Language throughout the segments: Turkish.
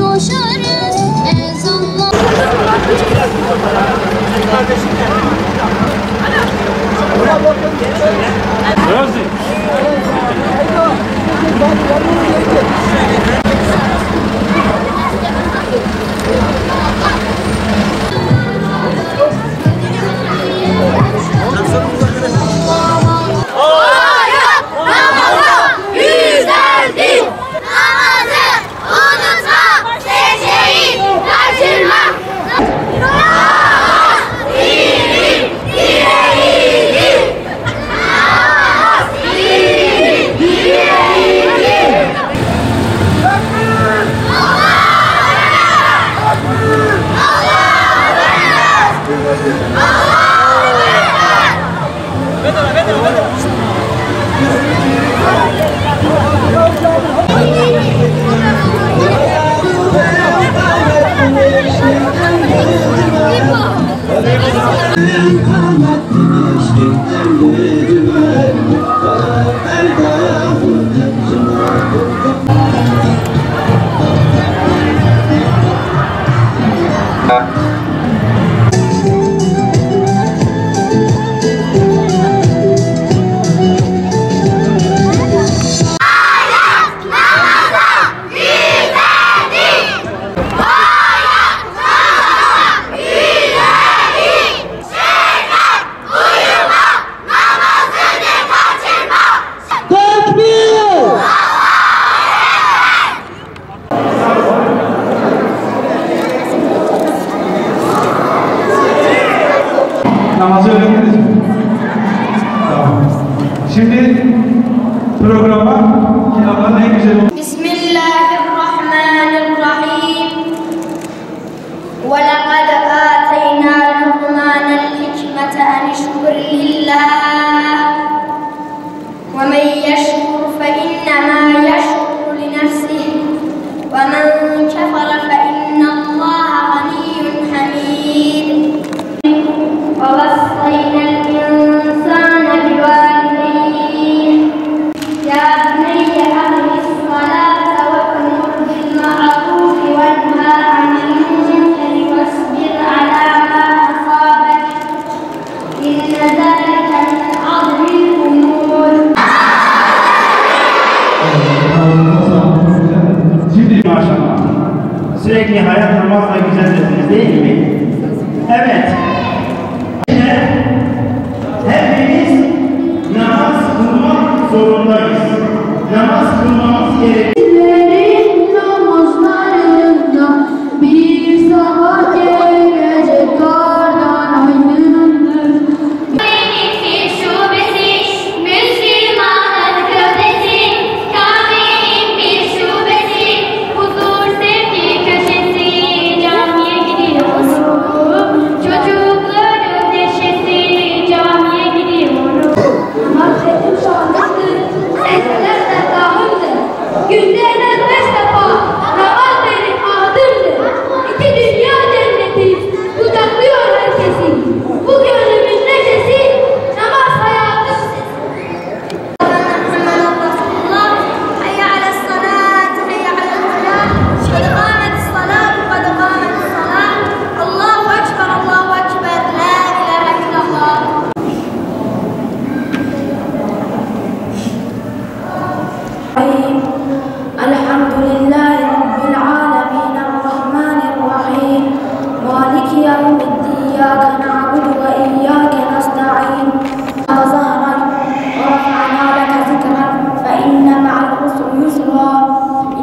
koşarız ezanla. Namazı öğrendiniz mi? Tamam. Şimdi programa Allah'ın en güzel olduğu. Bismillahirrahmanirrahim. Ve lekad âteynâ Luqmânel hikmete en işkur lillah. Ve men yeşkur fe innemâ yeşkur li nefsihi. Ve men kefere fe innallâhe ganiyyun hamîd. ووصينا الإنسان بوالديه يا بني أقم الصلاة وأمر بالمعروف وانهى عن المنكر واصبر على ما أصابك إن ذلك من عظم الأمور. Şimdi maşallah sürekli hayat namazla güzellediniz değil mi? Evet. Hepimiz namaz kılmak zorundayız. Namaz kılmamız gerekiyor. Namazlarında bir sabah gelecek kardan aydındır. Fir şubesi, Müslümanın köşesi, Kabe'nin bir şubesi, huzur sevgi köşesi, camiye gidiyoruz. Çocukların neşesi, camiye gidiyoruz. Namaz ettim şahlıktır, sesler de tahımdır. Günde en az 5 defa namaz benim adımdır. İki dünya cenneti kucaklıyor herkesi. Bu gönlümün neşesi, namaz hayatım sesi. Muhammed Resulullah, hayya alel-salat, hayya alel-felah, kad kâmetis salat, kad kâmetis salat. Allahu ekber, Allahu ekber, la ilahe illallah. الحمد لله رب العالمين الرحمن الرحيم مالك يوم الدين إياك نعبد وإياك نستعين ظهرا ورفعنا لك ذكرا فإن مع العسر يسرا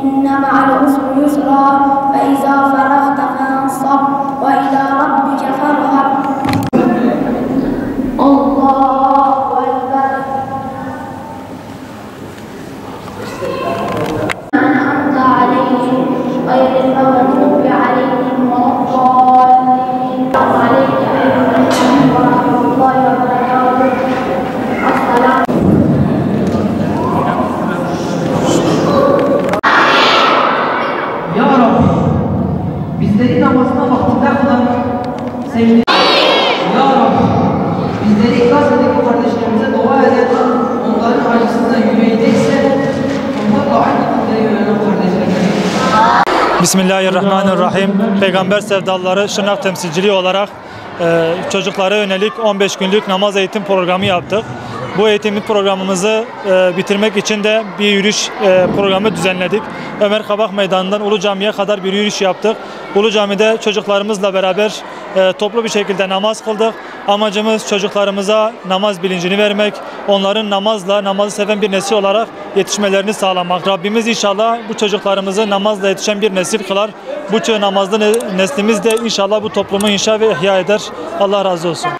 إن مع العسر يسرا فإذا فرغت فانصب وإلى ربك فارغب الله أكبر. أنعمت عليهم غير المغضوب عليهم ولا الضالين. عليك أيها السلام ورحمة الله وبركاته. السلام. Ya Rabbi, bizleri namazına vaktinde kılan sevgili Ya Rabbi, bizleri Gazze'deki kardeşlerimize dua eden, onların acısına yüreğindeyse onlarla aynı kıbleye yönelen kardeşlerimize Bismillahirrahmanirrahim. Peygamber sevdalıları Şırnak temsilciliği olarak çocuklara yönelik 15 günlük namaz eğitim programı yaptık. Bu eğitimlik programımızı bitirmek için de bir yürüyüş programı düzenledik. Ömer Kabak Meydanı'ndan Ulu Cami'ye kadar bir yürüyüş yaptık. Ulu Cami'de çocuklarımızla beraber toplu bir şekilde namaz kıldık. Amacımız çocuklarımıza namaz bilincini vermek, onların namazı seven bir nesil olarak yetişmelerini sağlamak. Rabbimiz inşallah bu çocuklarımızı namazla yetişen bir nesil kılar. Bu namazlı neslimiz de inşallah bu toplumu inşa ve ihya eder. Allah razı olsun.